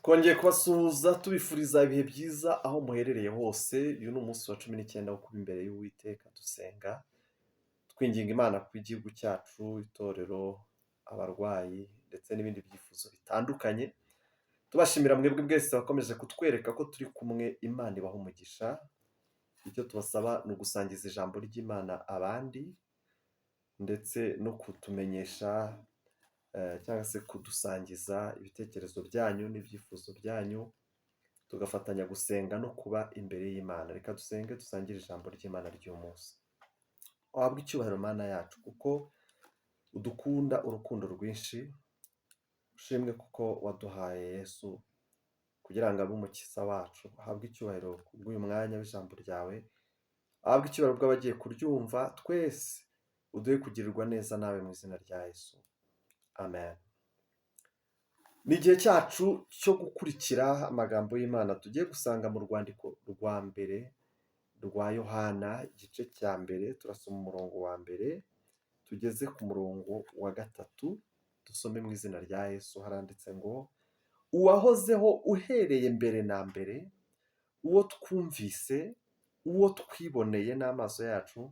Twongeye kubasuhuza tubifuriza ibihe byiza aho muherereye hose. Uyu ni umunsi wa 19 wo kuba imbere y'Uwiteka dusenga, twinginga Imana ku igihugu cyacu, itorero, abarwayi ndetse n'ibindi byifuzo bitandukanye. Tubashimira mwebwe bwese bakomeje kutwereka ko turi kumwe. Imana ibaha umugisha. Icyo tubasaba ni ugusangiza ijambo ry'Imana abandi ndetse no kutumenyesha cyangwa se kudusangiza ibitekerezo byanyu n'ibyifuzo byanyu, tugafatanya gusenga no kuba imbere y'Imana. Reka dusenge dusangire ijambo ry'Imana ry'uyu munsi. Wahabwa icyubahiro Mana yacu kuko udukunda urukundo rwinshi. Ushimwe kuko waduhaye Yesu kugira ngo abe umukiza wacu. Wahabwa icyubahiro kubw'uyu mwanya w'ijambo ryawe. Wahabwa icyubahiro bw'abagiye kuryumva. Twese uduhe kugirirwa neza nawe mu izina rya Yesu. Amen. Ni igihe cyacu cyo gukurikira amagambo y'Imana tugiye gusanga mu rwandiko rwa mbere rwa Yohana, igice cya mbere. Turasoma umurongo wa mbere tugeze ku murongo wa 3. Dusome mu izina rya Yesu. Haranditse ngo, uwahozeho uhereye mbere na mbere, uwo twumvise, uwo twiboneye n'amaso yacu,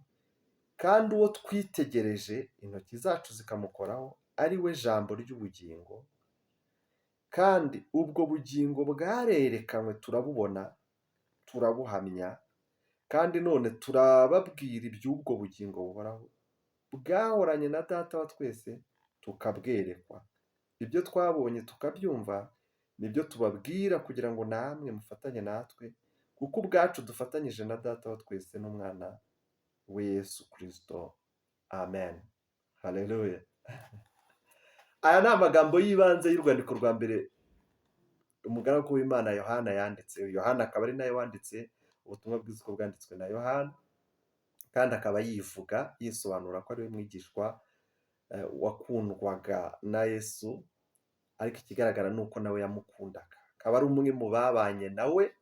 kandi uwo twitegereje intoki zacu zikamukoraho, ari we jambo ry'ubugingo. Kandi ubwo bugingo bwarerekanywe, turabubona, turabuhamya, kandi none turababwira iby'ubwo bugingo buhoraho, bwahoranye na Data wa twese, tukabwerekwa. Ibyo twabonye tukabyumva nibyo tubabwira, kugira ngo namwe mufatanye natwe, kuko ubwacu dufatanyije na Data wa twese n'umwana we Yesu Kristo. Amen. Haleluya. Aya ni amagambo y'ibanze y'urwandiko rwa mbere umugaragu w'Imana Yohana yanditse. Yohana akaba ari nawe wanditse ubutumwa bwiza uko bwanditswe na Yohana, kandi akaba yivuga yisobanura ko ari we mwigishwa wakundwaga na Yesu, ariko ikigaragara ni uko nawe yamukundaga. Akaba ari umwe mu babanye nawe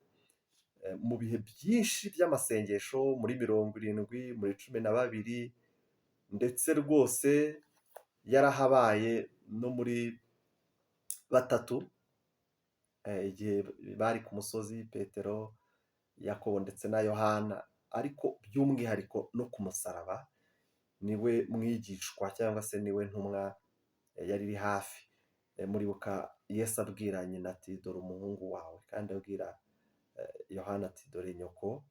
mu bihe byinshi by'amasengesho, muri 70, muri 12, ndetse rwose yarahabaye no muri 3, igihe bari ku musozi, Petero, Yakobo ndetse na Yohana. Ariko by'umwihariko no ku musaraba niwe mwigishwa cyangwa se niwe ntumwa yari iri hafi. Muribuka Yesu abwira nyina ati, dore umuhungu wawe, kandi abwira Yohana ati, dore nyoko.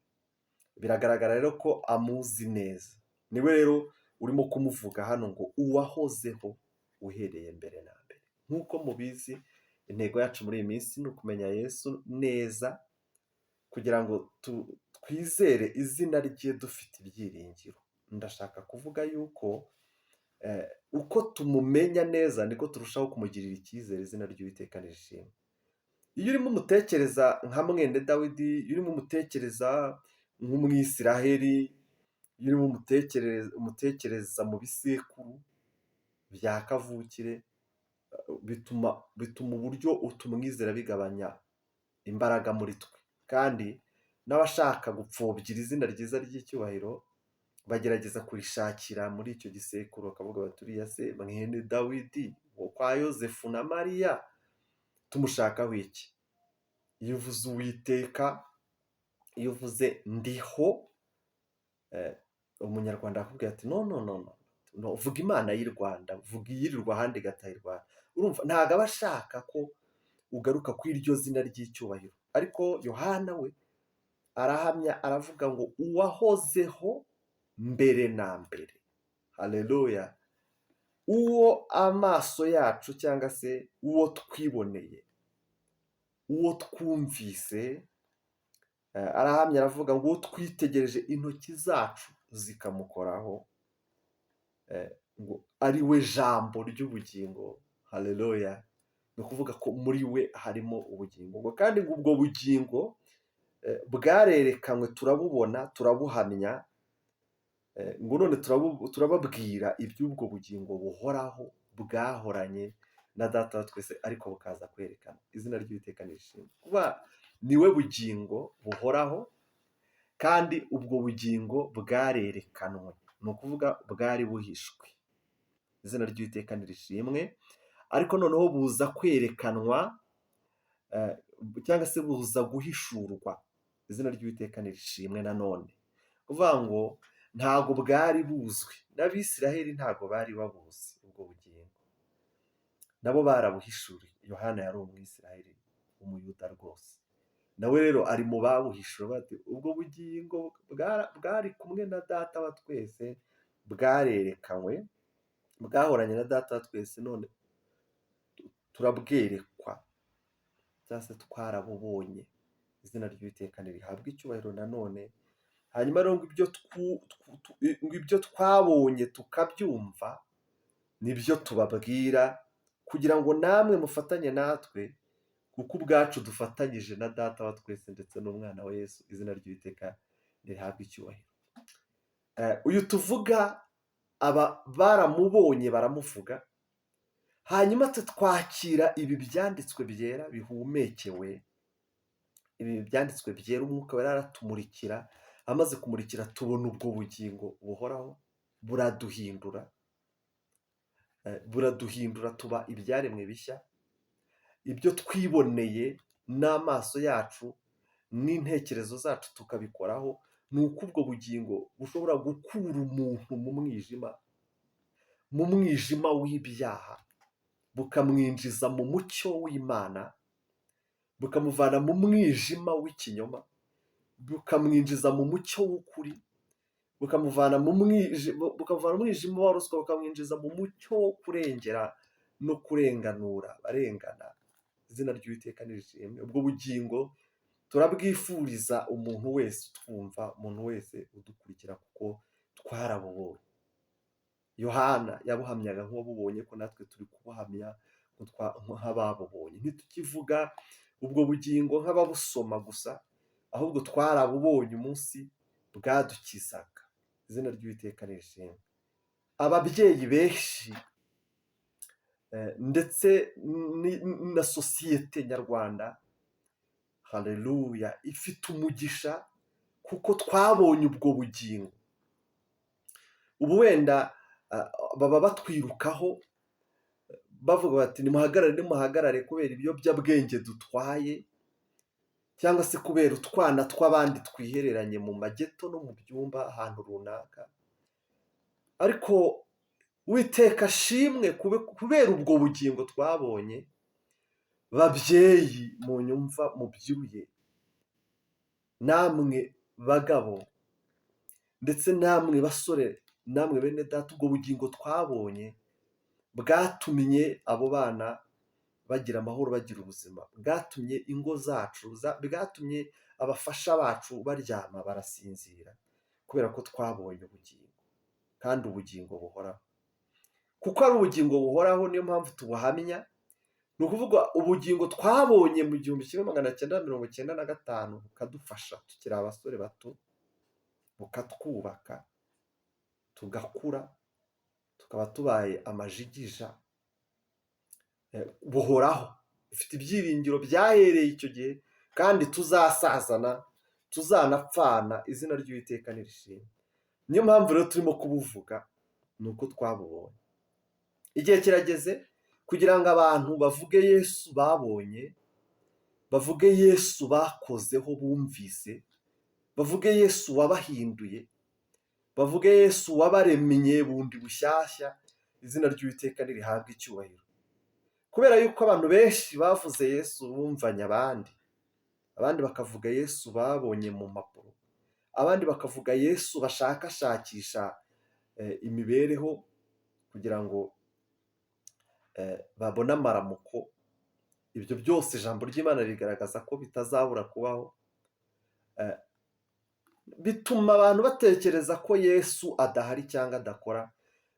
Biragaragara rero ko amuzi neza. Niwe rero urimo kumuvuga hano ngo uwahozeho uhereye mbere na mbere. Nk'uko mubizi, intego yacu muri iyi minsi ni ukumenya Yesu neza, kugira ngo twizere izina rye dufite ibyiringiro. Ndashaka kuvuga yuko uko tumumenya neza niko turushaho kumugirira icyizere. Izina ry'Uwiteka nishimwe. Iyo urimo umutekereza nka mwene Dawidi, iyo urimo umutekereza nk'Umwisiraheli, iyo urimo umutekereza mu bisekuru bya kavukire, bituma uburyo utumwizera bigabanya imbaraga muri twe. Kandi n'abashaka gupfobya izina ryiza ry'icyubahiro bagerageza kurishakira muri icyo gisekuru, bakavuga bati, uriya se mwene Dawidi wo kwa Yozefu na Mariya, tumushakaho iki? Iyo uvuze Uwiteka, iyo uvuze ndiho, umunyarwanda akubwira ati no, vuga Imana y'i Rwanda, vuga iyirirwa ahandi igataha i Rwanda. Urumva, ntabwo aba ashaka ko ugaruka ku iryo zina ry'icyubahiro. Ariko Yohana we arahamya, aravuga ngo uwahozeho mbere na mbere. Haleluya. Uwo amaso yacu cyangwa se uwo twiboneye, uwo twumvise, arahamya aravuga ngo uwo twitegereje intoki zacu zikamukoraho, ngo ari we jambo ry'ubugingo. Haleluya. Ni ukuvuga ko muri we harimo ubugingo. Ngo kandi ngo ubwo bugingo bwarerekanywe, turabubona, turabuhamya, ngo none turababwira iby'ubwo bugingo buhoraho, bwahoranye na Data wa twese, ariko bukaza kwerekana. Izina ry'Uwiteka nishimwe. Kuba niwe bugingo buhoraho, kandi ubwo bugingo bwarerekanwe, ni ukuvuga bwari buhishwe. Izina ry'Uwiteka nirishimwe. Ariko noneho buza kwerekanwa eh, cyangwa se buza guhishurwa. Izina ry'Uwiteka nirishimwe nanone. Kuvuga ngo ntago bwari buzwi, n'Abisiraheli ntago bari babuzi ubwo bugingo, nabo barabuhishuriwe. Yohana yari Umwisiraheli w'Umuyuda rwose, nawe rero ari mu babuhishuwe bati ubwo bugingo bwari kumwe na Data wa twese, bwarerekanywe, bwahoranye na Data wa twese, none turabwerekwa cyangwa se twarabubonye. Izina ry'Uwiteka nirihabwe icyubahiro nanone. Hanyuma rero ngo ibyo twabonye tukabyumva nibyo tubabwira, kugira ngo namwe mufatanye natwe, kuko ubwacu dufatanyije na Data wa twese ndetse n'Umwana wa Yesu. Izina ry'Uwiteka nirihabwe icyubahiro. Uyu tuvuga aba baramubonye baramuvuga, hanyuma twakira ibi byanditswe byera bihumekewe, ibi byanditswe byera Umwuka wera aratumurikira, amaze kumurikira tubona ubwo bugingo buhoraho, buraduhindura tuba ibyaremwe bishya. Ibyo twiboneye n'amaso yacu n'intekerezo zacu tukabikoraho, ni uko ubwo bugingo bushobora gukura umuntu mu mwijima w'ibyaha, bukamwinjiza mu mucyo w'Imana, bukamuvana mu mwijima w'ikinyoma, bukamwinjiza mu mucyo w'ukuri, bukamuvana mu mwijima wa ruswa, bukamwinjiza mu mucyo wo kurengera no kurenganura barengana. Izina ry'Uwiteka nirishimwe. Ubwo bugingo turabwifuriza umuntu wese utwumva, umuntu wese udukurikira, kuko twarabubonye. Yohana yabuhamyaga nk'uwabubonye, ko natwe turi kubuhamya nk'ababubonye. Ntitukivuga ubwo bugingo nk'ababusoma gusa, ahubwo twarabubonye umunsi bwadukizaga. Izina ry'Uwiteka nirishimwe. Ababyeyi benshi ndetse na sosiyete nyarwanda, haleluya, ifite umugisha kuko twabonye ubwo bugingo. Ubu wenda baba batwirukaho bavuga bati nimuhagarare kubera ibiyobyabwenge dutwaye, cyangwa se kubera utwana tw'abandi twihereranye mu mageto no mu byumba ahantu runaka. Ariko Uwiteka ashimwe kubera ubwo bugingo twabonye. Babyeyi munyumva mubyiruye, namwe bagabo ndetse namwe basore, namwe bene data, ubwo bugingo twabonye bwatumye abo bana bagira amahoro, bagira ubuzima, bwatumye ingo zacu, bwatumye abafasha bacu baryama barasinzira, kubera ko twabonye ubugingo, kandi ubugingo buhoraho. Kuko ari ubugingo buhoraho, niyo mpamvu tubuhamya. Ni ukuvuga ubugingo twabonye mu 1995 bukadufasha tukiri abasore bato, bukatwubaka tugakura, tukaba tubaye amajigija. Buhoraho, bufite ibyiringiro byahereye icyo gihe, kandi tuzasazana, tuzanapfana. Izina ry'Uwiteka nirishimwe. Niyo mpamvu rero turimo kubuvuga, ni uko twabubonye. Igihe kirageze kugira ngo abantu bavuge Yesu babonye, bavuge Yesu bakozeho bumvise, bavuge Yesu wabahinduye, bavuge Yesu wabaremye bundi bushyashya. Izina ry'Uwiteka nirihabwe icyubahiro. Kubera yuko abantu benshi bavuze Yesu bumvanye abandi bakavuga Yesu babonye mu mpapuro, abandi bakavuga Yesu bashakashakisha imibereho kugira ngo babone amaramuko. Ibyo byose ijambo ry'Imana rigaragaza ko bitazabura kubaho. Bituma abantu batekereza ko Yesu adahari cyangwa adakora,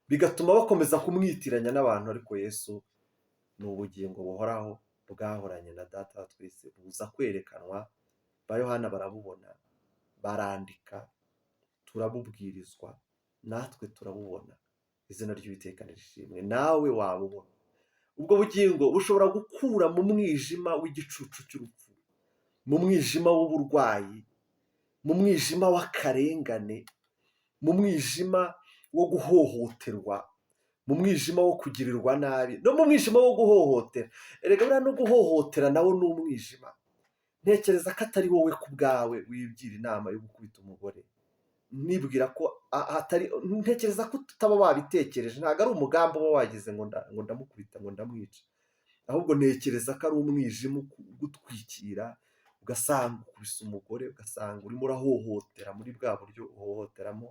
bigatuma bakomeza kumwitiranya n'abantu. Ariko Yesu ni ubugingo buhoraho, bwahoranye na Data wa twese, buza kwerekanwa. Ba Yohana barabubona, barandika, turabubwirizwa, natwe turabubona. Izina ry'Uwiteka nirishimwe. Nawe wabubona. Ubwo bugingo bushobora gukura mu mwijima w'igicucu cy'urupfu, mu mwijima w'uburwayi, mu mwijima w'akarengane, mu mwijima wo guhohoterwa, mu mwijima wo kugirirwa nabi no mu mwijima wo guhohotera. Erega buriya no guhohotera nawo ni umwijima. Ntekereza ko atari wowe ku bwawe wigira inama yo gukubita umugore, nibwira ko ntekereza ko utaba wabitekereje, ntabwo ari umugambi uba wagize ngo ndamukubita ngo ndamwica, ahubwo ntekereza ko ari umwijima ugutwikira, ugasanga ukubise umugore, ugasanga urimo urahohotera muri bwa buryo uhohoteramo,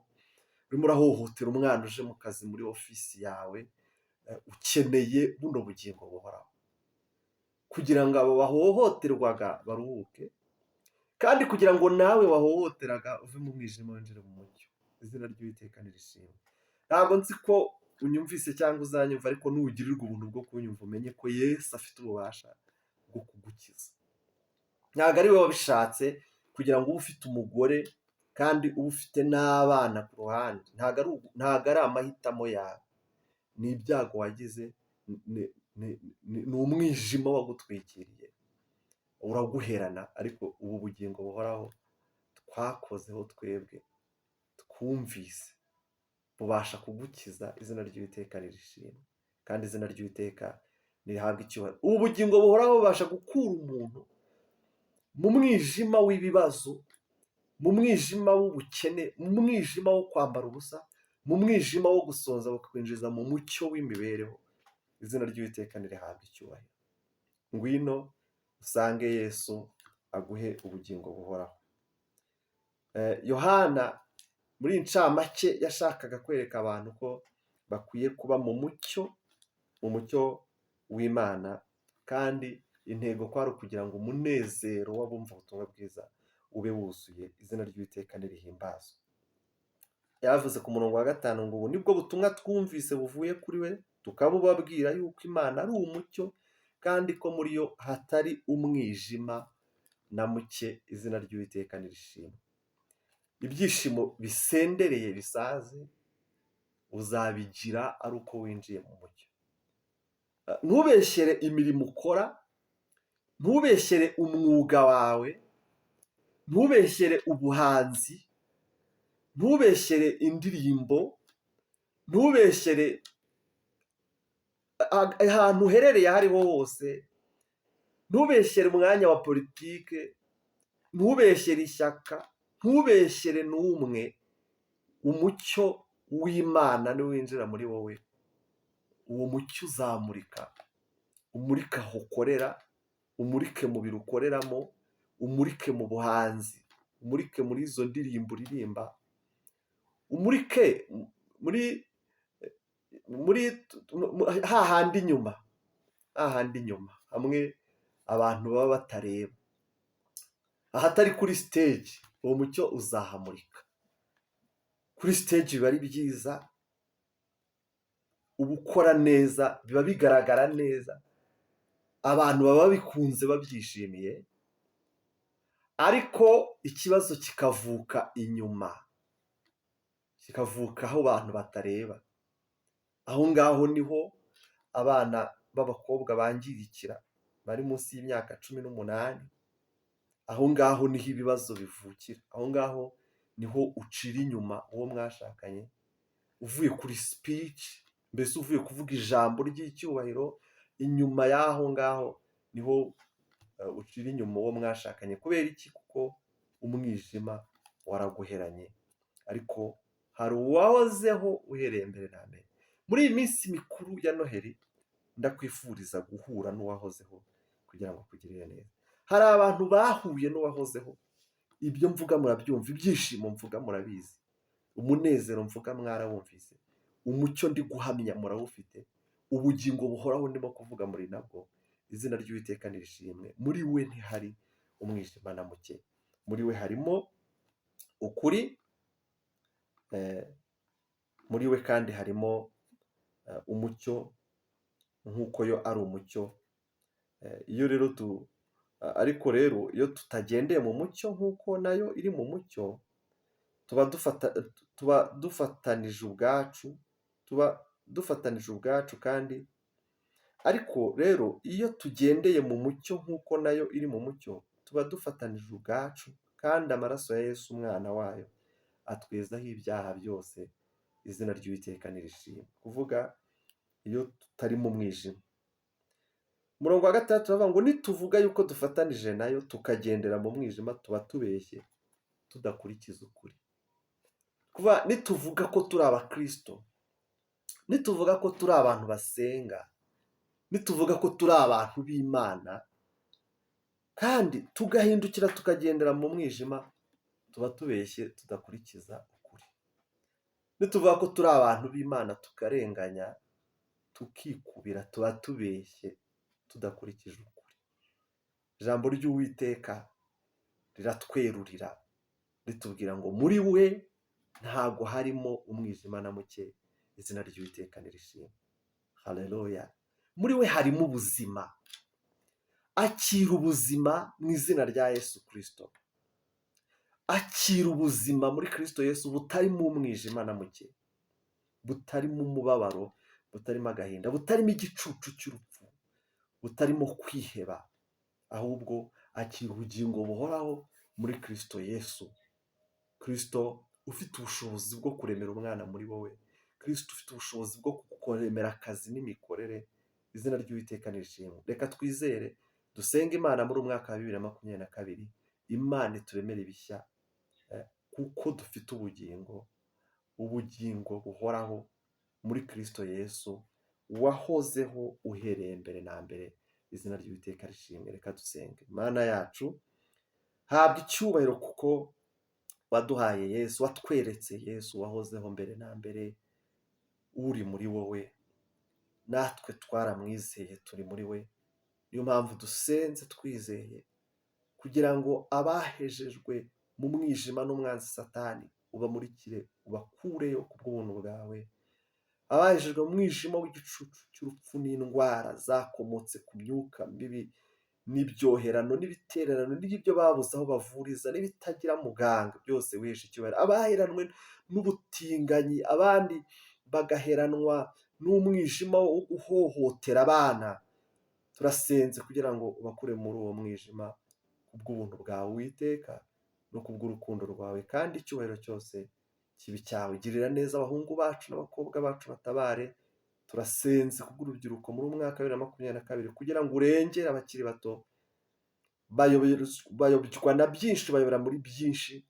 urimo urahohotera umwana uje mu kazi muri ofisi yawe, ukeneye buno bugingo buhoraho kugira ngo abo bahohoterwaga baruhuke, kandi kugira ngo nawe wahohoteraga uve mu mwijima winjire mu mucyo. Izina ry'Uwiteka nirishimwe. Ntabwo nzi ko unyumvise cyangwa uzanyumva, ariko nugirirwa ubuntu bwo kunyumva umenye ko Yesu afite ububasha bwo kugukiza. Ntabwo ari we wabishatse kugira ngo ube ufite umugore kandi ube ufite n'abana ku ruhande, ntabwo ari amahitamo yawe, ni ibyago wagize, ni umwijima wagutwikiriye uraguherana. Ariko ubu bugingo buhoraho twakozeho twebwe twumvise bubasha kugukiza. Izina ry'Uwiteka nirishimwe kandi izina ry'Uwiteka nirihabwa icyubahiro. Ubu bugingo buhoraho bubasha gukura umuntu mu mwijima w'ibibazo, mu mwijima w'ubukene, mu mwijima wo kwambara ubusa, mu mwijima wo gusonza, bukakwinjiza mu mucyo w'imibereho. Izina ry'Uwiteka nirihabwa icyubahiro. Ngwino usange Yesu aguhe ubugingo buhoraho. Yohana muri incamake yashakaga kwereka abantu ko bakwiye kuba mu mucyo w'Imana, kandi intego kwari ukugira ngo umunezero w'abumva ubutumwa bwiza ube wuzuye. Izina ry'Uwiteka nirihimbazwe. Yavuze ku murongo wa 5 ngo ubu nibwo butumwa twumvise buvuye kuri we, tukabubabwira yuko Imana ari umucyo kandi ko muri yo hatari umwijima na muke. Izina ry'Uwiteka nirishimwe. Ibyishimo bisendereye bisaze uzabigira ari uko winjiye mu mucyo. Ntubeshyere imirimo ukora, ntubeshyere umwuga wawe, ntubeshyere ubuhanzi, ntubeshyere indirimbo, ntubeshyere ahantu uherereye aho ariho hose, ntubeshyere umwanya wa politike, ntubeshyere ishyaka, ntubeshyere n'umwe. Umucyo w'Imana niwinjira muri wowe, uwo mucyo uzamurika, umurike aho ukorera, umurike mu biro ukoreramo, umurike mu buhanzi, umurike muri izo ndirimbo uririmba, umurike muri hahandi inyuma hamwe abantu baba batareba, ahatari kuri stage, uwo mucyo uzahamurika. Kuri stage biba ari byiza, uba ukora neza, biba bigaragara neza, abantu baba bikunze babyishimiye, ariko ikibazo kikavuka inyuma, kikavuka aho abantu batareba. Aho ngaho niho abana b'abakobwa bangirikira bari munsi y'imyaka 18. Aho ngaho niho ibibazo bivukira. Aho ngaho niho ucira inyuma uwo mwashakanye, uvuye kuri speech, mbese uvuye kuvuga ijambo ry'icyubahiro. Inyuma y'aho ngaho niho ucira inyuma uwo mwashakanye. Kubera iki? Kuko umwijima waraguheranye. Ariko hari uwahozeho uhereye mbere na mbere. Muri iyi minsi mikuru ya Noheli ndakwifuriza guhura n'uwahozeho kugira ngo akugirire neza. Hari abantu bahuye n'uwahozeho, ibyo mvuga murabyumva, ibyishimo mvuga murabizi, umunezero mvuga mwarawumvise, umucyo ndi guhamya murawufite, ubugingo buhoraho ndimo kuvuga muri nabwo. Izina ry'Uwiteka nirishimwe. Muri we ntihari umwijima na muke, muri we harimo ukuri, muri we kandi harimo umucyo nk'uko yo ari umucyo. Iyo rero ariko rero iyo tutagendeye mu mucyo nk'uko nayo iri mu mucyo, tuba dufatanije ubwacu kandi ariko rero iyo tugendeye mu mucyo nk'uko nayo iri mu mucyo, tuba dufatanije ubwacu, kandi amaraso ya Yesu umwana wayo atwezaho ibyaha byose. Izina ry'Uwiteka nirishimwe. Kuvuga iyo tutari mu mwijima. Umurongo wa gatandatu baravuga ngo nituvuga yuko dufatanije nayo tukagendera mu mwijima tuba tubeshye tudakurikiza ukuri. Kuba nituvuga ko turi abakristo, nituvuga ko turi abantu basenga, nituvuga ko turi abantu b'Imana kandi tugahindukira tukagendera mu mwijima tuba tubeshye tudakurikiza ukuri. Nituvuga ko turi abantu b'Imana tukarenganya tukikubira tuba tubeshye tudakurikije ukuri. Ijambo ry'Uwiteka riratwerurira ritubwira ngo muri we ntago harimo umwijima na muke. Izina ry'Uwiteka nirishimwe. Haleluya. Muri we harimo ubuzima. Akira ubuzima mu izina rya Yesu Kristo. Akira ubuzima muri Kristo Yesu butarimo umwijima na muke, butarimo umubabaro, butarimo agahinda, butarimo igicucu cy'urupfu, butarimo kwiheba, ahubwo akira ubugingo buhoraho muri Kristo Yesu. Kristo ufite ubushobozi bwo kuremera umwana muri wowe, Kristo ufite ubushobozi bwo kuremera akazi n'imikorere. Izina ry'Uwiteka nirishimwe. Reka twizere dusenge Imana muri umwaka wa 2022, Imana ituremere ibishya kuko dufite ubugingo buhoraho muri Kristo Yesu wahozeho uhereye mbere na mbere. Izina ry'Uwiteka rishimwe. Reka dusenge. Mana yacu, habwa icyubahiro kuko waduhaye Yesu, watweretse Yesu wahozeho mbere na mbere, uri muri wowe, natwe twaramwizeye turi muri we. Niyo mpamvu dusenze twizeye kugira ngo abahejejwe mu mwijima n'umwanzi Satani ubamurikire, ubakureyo ku bw'ubuntu bwawe. Abahejejwe mu mwijima w'igicucu cy'urupfu n'indwara zakomotse ku myuka mibi n'ibyoherano n'ibitererano n'ibyo babuze aho bavuriza n'ibitagira muganga, byose wiheshe icyubahiro. Abaheranwe n'ubutinganyi, abandi bagaheranwa n'umwijima wo guhohotera abana, turasenze kugira ngo ubakure muri uwo mwijima kubw'ubuntu bwawe Uwiteka no kubw'urukundo rwawe, kandi icyubahiro cyose kibi cyawe. Girira neza abahungu bacu n'abakobwa bacu batabare. Turasenze kubw'urubyiruko muri umwaka wa 2022 kugira ngo urengere abakiri bato, bayobywa na byinshi, bayobora muri byinshi.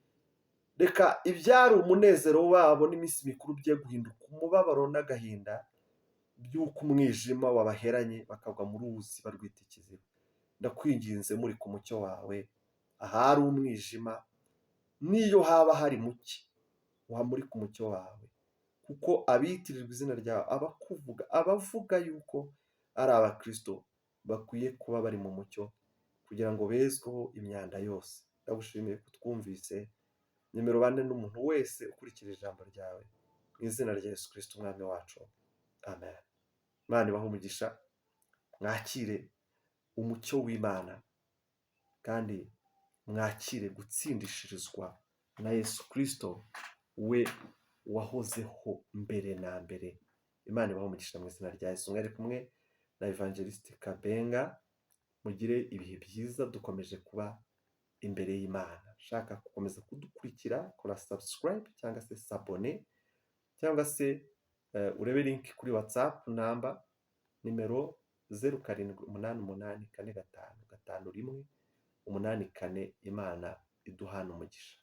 Reka ibyari umunezero wabo n'iminsi mikuru bye guhinduka umubabaro n'agahinda by'uko umwijima wabaheranye bakagwa mu ruzi barwita ikiziba. Ndakwinginze muri ku mucyo wawe, ahari umwijima niyo haba hari muke, uhamurike umucyo wawe, kuko abitirirwa izina ryawe, abakuvuga, abavuga yuko ari abakristo bakwiye kuba bari mu mucyo kugira ngo bezweho imyanda yose. Ndagushimiye ko twumvise. Nimero bane n'umuntu wese ukurikira ijambo ryawe mu izina rya Yesu Kristo umwami wacu. Amen. Imana ibahe umugisha, mwakire umucyo w'Imana kandi mwakire gutsindishirizwa na Yesu Kristo, we wahozeho mbere na mbere. Imana ibahe umugisha mu izina rya Yesu. Mwari kumwe na Evangeliste Kabenga. Mugire ibihe byiza dukomeje kuba imbere y'Imana. Shaka gukomeza kudukurikira, kora subscribe cyangwa se s'abone, cyangwa se urebe link kuri WhatsApp namba nimero 078845555184. Imana iduhana umugisha.